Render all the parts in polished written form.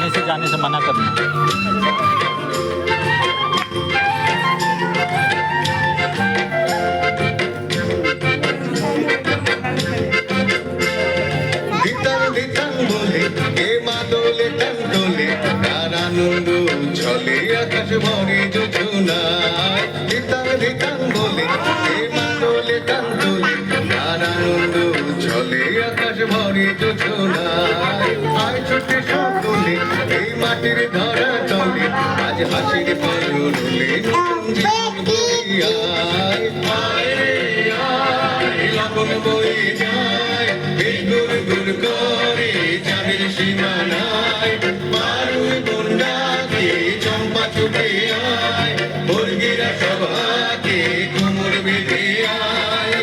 सामने से जाने से मना करना। আনন্দ ছলে আকাশ ভরে যোজনায় ধিতাং ধিতাং বলে এ মাদলে টান তোলে আর আনন্দ ছলে আকাশ ভরে যোজনায় আয় ছোটে সকলে এই মাটির ধরা তলে আজ হাসির পরলে লগন বয়ে যায় এই গুর গুর করে চাঁদের সীমানায় মারুই বন্ডাকে চম্পা ছুটে আয় মুরগিরা সবাকে কোমর বেঁধে আয়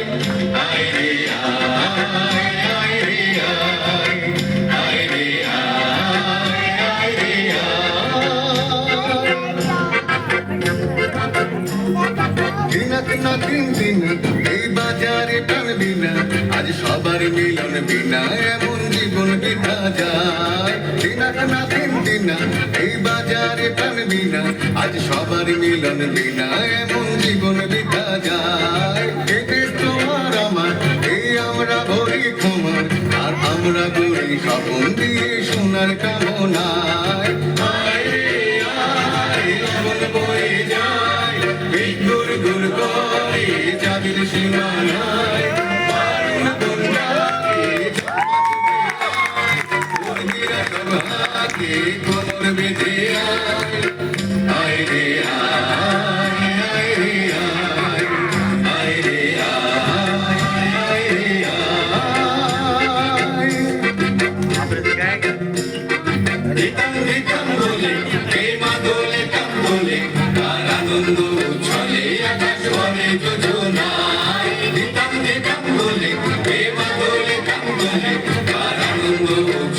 আয় রে আয় আয় রে আয় আয় রে আয় আয় রে এই বাজারে টানবি না আজ সবার মিলন বিনা এমন জীবন বিধা যায় দিনাক না দিন দিনা এই বাজারে টানবি না আজ সবার মিলন বিনা এমন জীবন বিধা যায় এতে তোমার আমার এই আমরা ভরি ক্ষমার আর আমরা গড়ি স্বপন দিয়ে সোনার কামনায় আয় রে আয় লগন বয়ে যায় এই গুর গুর করে চাঁদের সীমানায় মারুন বন্যাকে মুরগিরা সবাকে কোমর বেঁধে আয় আয় রে আয় আয় রে আয় আয় রে আয় আয় রে আয় ধিতাং ধিতাং বলে হে মাদলে টান বলে আর আনন্দ ছলে আকাশ ভরে যোজনায় ধিতাং ধিতাং বলে হে মাদলে টান বলে আর আনন্দ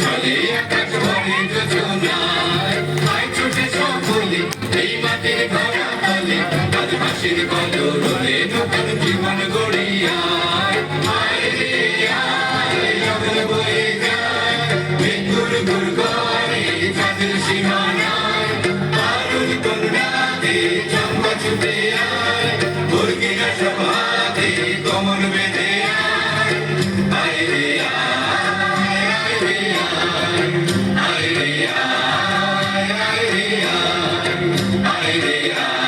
ছলে আকাশ ভরে যোজনায় আয় ছুটে সকলে এই মাটির ঘরা তলে আজ হাসির কলরলে নতুন জীবন গড়িয়ায় আয় রে আয় লগন বয়ে যায় গুর গুর করে চাঁদের সীমানায় মারুন কন্যাকে চম্পা ছুটে আয় মুরগিরা সবাকে কোমর বেঁধে আয় আয় রে আয় আয় রে আয় আয় রে আয় আয় রে আয় আয় রে আয়